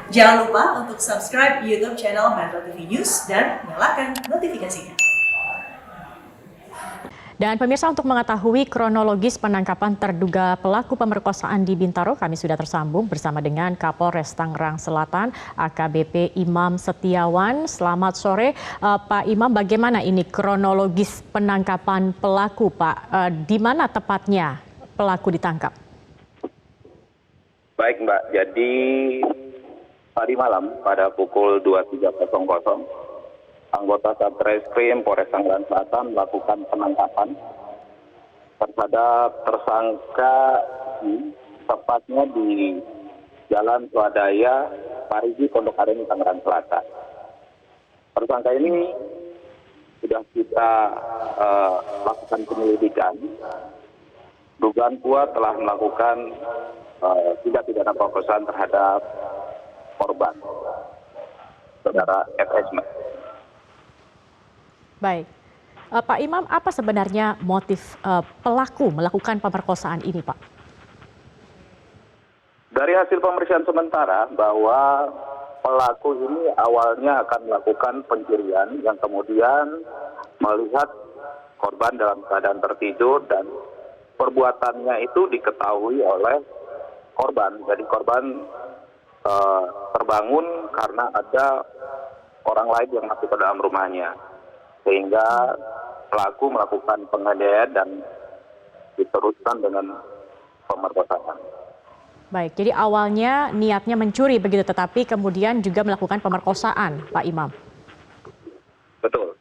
Jangan lupa untuk subscribe YouTube channel Metro TV News dan nyalakan notifikasinya. Dan pemirsa, untuk mengetahui kronologis penangkapan terduga pelaku pemerkosaan di Bintaro, kami sudah tersambung bersama dengan Kapolres Tangerang Selatan, AKBP Imam Setiawan. Selamat sore, Pak Imam. Bagaimana ini kronologis penangkapan pelaku, Pak? Di mana tepatnya pelaku ditangkap? Baik, Mbak. Jadi tadi malam pada pukul 23.00, anggota Satreskrim Polres Tangerang Selatan melakukan penangkapan terhadap tersangka tepatnya di Jalan Swadaya, Parigi, Pondok Aren, Tangerang Selatan. Tersangka ini sudah kita lakukan penyelidikan. Dugaan kuat telah melakukan tindak pidana pemerkosaan terhadap korban, saudara FS. Baik, Pak Imam, apa sebenarnya motif pelaku melakukan pemerkosaan ini, Pak? Dari hasil pemeriksaan sementara bahwa pelaku ini awalnya akan melakukan pencurian yang kemudian melihat korban dalam keadaan tertidur dan perbuatannya itu diketahui oleh korban. Jadi korban terbangun karena ada orang lain yang masuk ke dalam rumahnya, sehingga pelaku melakukan penganiayaan dan diteruskan dengan pemerkosaan. Baik, jadi awalnya niatnya mencuri begitu, tetapi kemudian juga melakukan pemerkosaan, Pak Imam. Betul.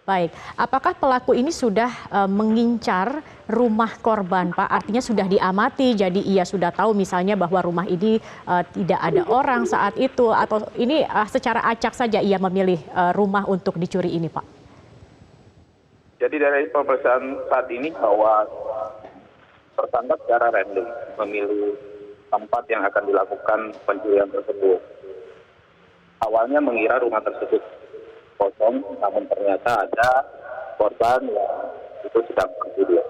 Baik, apakah pelaku ini sudah mengincar rumah korban, Pak? Artinya sudah diamati, jadi ia sudah tahu misalnya bahwa rumah ini tidak ada orang saat itu, atau ini secara acak saja ia memilih rumah untuk dicuri ini, Pak? Jadi dari pemeriksaan saat ini bahwa tersangka secara random memilih tempat yang akan dilakukan pencurian tersebut. Awalnya mengira rumah tersebut kosong, namun ternyata ada korban yang itu sedang tertidur.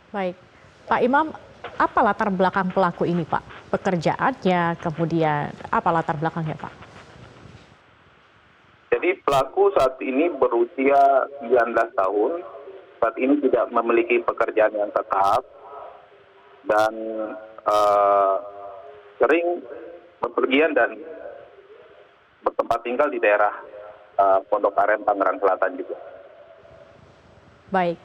Baik, Pak Imam, apa latar belakang pelaku ini, Pak? Pekerjaannya, kemudian apa latar belakangnya, Pak? Jadi pelaku saat ini berusia 19 tahun, saat ini tidak memiliki pekerjaan yang tetap, dan sering bepergian dan bertempat tinggal di daerah Pondok Aren, Tangerang Selatan juga. Baik,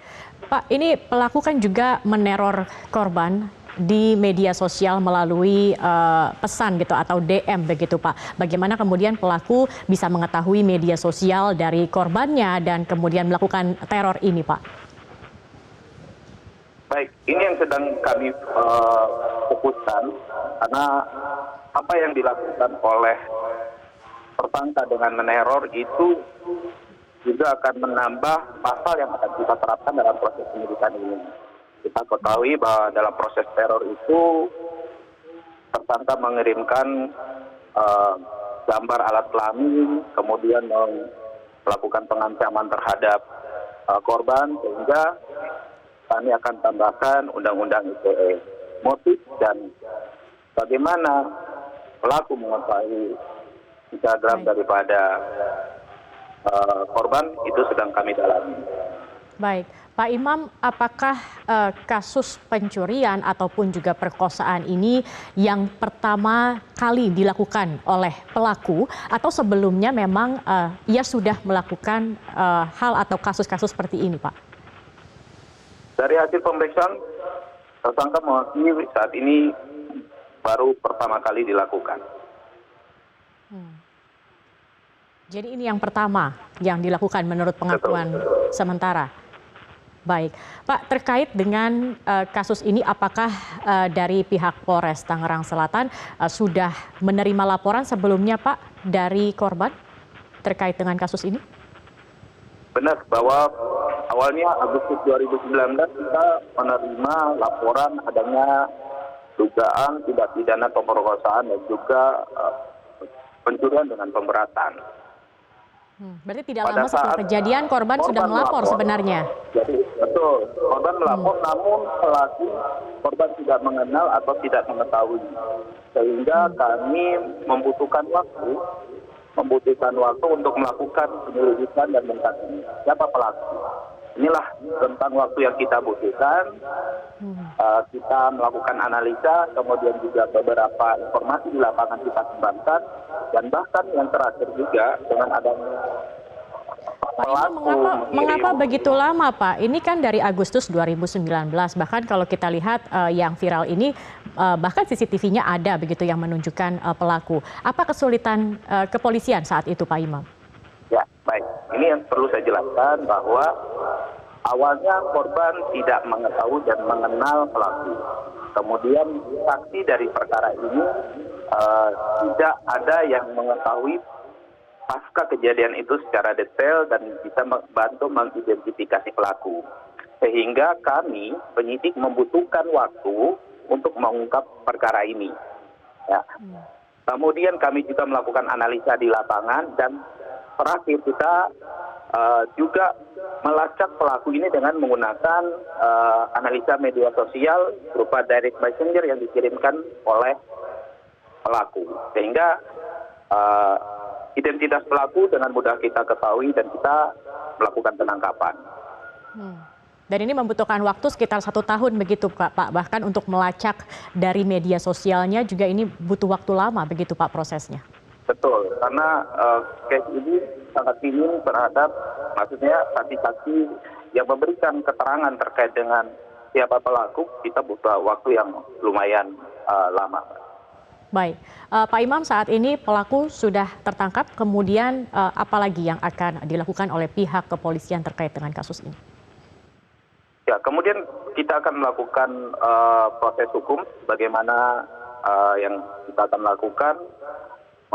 Pak, ini pelaku kan juga meneror korban di media sosial melalui pesan gitu atau DM begitu, Pak. Bagaimana kemudian pelaku bisa mengetahui media sosial dari korbannya dan kemudian melakukan teror ini, Pak? Baik, ini yang sedang kami fokuskan, karena apa yang dilakukan oleh tersangka dengan meneror itu juga akan menambah pasal yang akan kita terapkan dalam proses penyidikan ini. Kita ketahui bahwa dalam proses teror itu tersangka mengirimkan gambar alat kelamin, kemudian melakukan pengancaman terhadap korban, sehingga kami akan tambahkan Undang-Undang ITE. Motif dan bagaimana pelaku mengetahui Instagram daripada korban itu sedang kami dalami. Baik, Pak Imam, apakah kasus pencurian ataupun juga perkosaan ini yang pertama kali dilakukan oleh pelaku, atau sebelumnya memang ia sudah melakukan hal atau kasus-kasus seperti ini, Pak? Dari hasil pemeriksaan, tersangka mengakui saat ini baru pertama kali dilakukan. Jadi ini yang pertama yang dilakukan menurut pengakuan sementara. Baik, Pak, terkait dengan kasus ini, apakah dari pihak Polres Tangerang Selatan sudah menerima laporan sebelumnya, Pak, dari korban terkait dengan kasus ini? Benar, bahwa awalnya Agustus 2019 kita menerima laporan adanya dugaan tindak pidana pemerkosaan dan juga pencurian dengan pemberatan. Berarti tidak lama setelah kejadian korban sudah melapor sebenarnya. Jadi betul. Betul, korban melapor namun pelaku korban tidak mengenal atau tidak mengetahui. Sehingga kami membutuhkan waktu untuk melakukan penyelidikan dan mencari siapa pelaku. Inilah tentang waktu yang kita butuhkan. Kita melakukan analisa, kemudian juga beberapa informasi di lapangan kita kembangkan, dan bahkan yang terakhir juga dengan adanya Pak Imam, mengapa begitu lama, Pak? Ini kan dari Agustus 2019, bahkan kalau kita lihat yang viral ini, bahkan CCTV-nya ada begitu yang menunjukkan pelaku. Apa kesulitan kepolisian saat itu, Pak Imam? Ya, baik. Ini yang perlu saya jelaskan bahwa awalnya korban tidak mengetahui dan mengenal pelaku. Kemudian saksi dari perkara ini tidak ada yang mengetahui pasca kejadian itu secara detail dan bisa membantu mengidentifikasi pelaku. Sehingga kami, penyidik, membutuhkan waktu untuk mengungkap perkara ini. Ya. Kemudian kami juga melakukan analisa di lapangan dan terakhir kita juga melacak pelaku ini dengan menggunakan analisa media sosial berupa direct messenger yang dikirimkan oleh pelaku. Sehingga identitas pelaku dengan mudah kita ketahui dan kita melakukan penangkapan. Dan ini membutuhkan waktu sekitar 1 tahun begitu Pak. Bahkan untuk melacak dari media sosialnya juga ini butuh waktu lama begitu Pak prosesnya. Betul, karena case ini sangat minim terhadap maksudnya saksi-saksi yang memberikan keterangan terkait dengan siapa pelaku, kita butuh waktu yang lumayan lama. Baik, Pak Imam, saat ini pelaku sudah tertangkap, kemudian apa lagi yang akan dilakukan oleh pihak kepolisian terkait dengan kasus ini? Ya, kemudian kita akan melakukan proses hukum, bagaimana yang kita akan lakukan,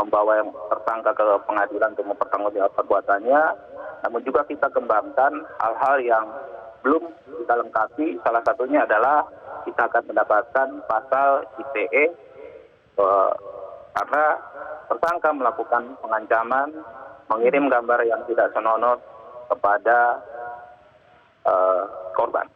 membawa yang tersangka ke pengadilan untuk mempertanggungjawabkan perbuatannya, namun juga kita kembangkan hal-hal yang belum kita lengkapi, salah satunya adalah kita akan mendapatkan pasal ITE, karena tersangka melakukan pengancaman, mengirim gambar yang tidak senonoh kepada korban.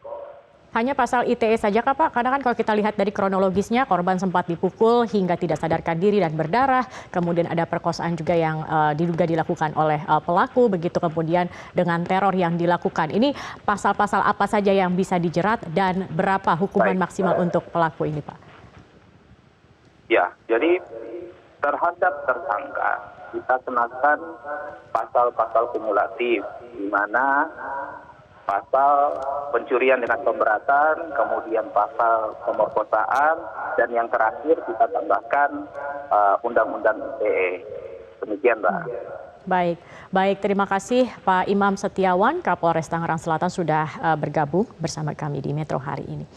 Hanya pasal ITE saja kah Pak? Karena kan kalau kita lihat dari kronologisnya, korban sempat dipukul hingga tidak sadarkan diri dan berdarah, kemudian ada perkosaan juga yang diduga dilakukan oleh pelaku, begitu kemudian dengan teror yang dilakukan. Ini pasal-pasal apa saja yang bisa dijerat dan berapa hukuman maksimal untuk pelaku ini Pak? Ya, jadi terhadap tersangka kita kenakan pasal-pasal kumulatif, di mana pasal pencurian dengan pemberatan, kemudian pasal pemerkosaan, dan yang terakhir kita tambahkan Undang-Undang ITE. Demikian, Mbak. Baik, terima kasih Pak Imam Setiawan, Kapolres Tangerang Selatan sudah bergabung bersama kami di Metro hari ini.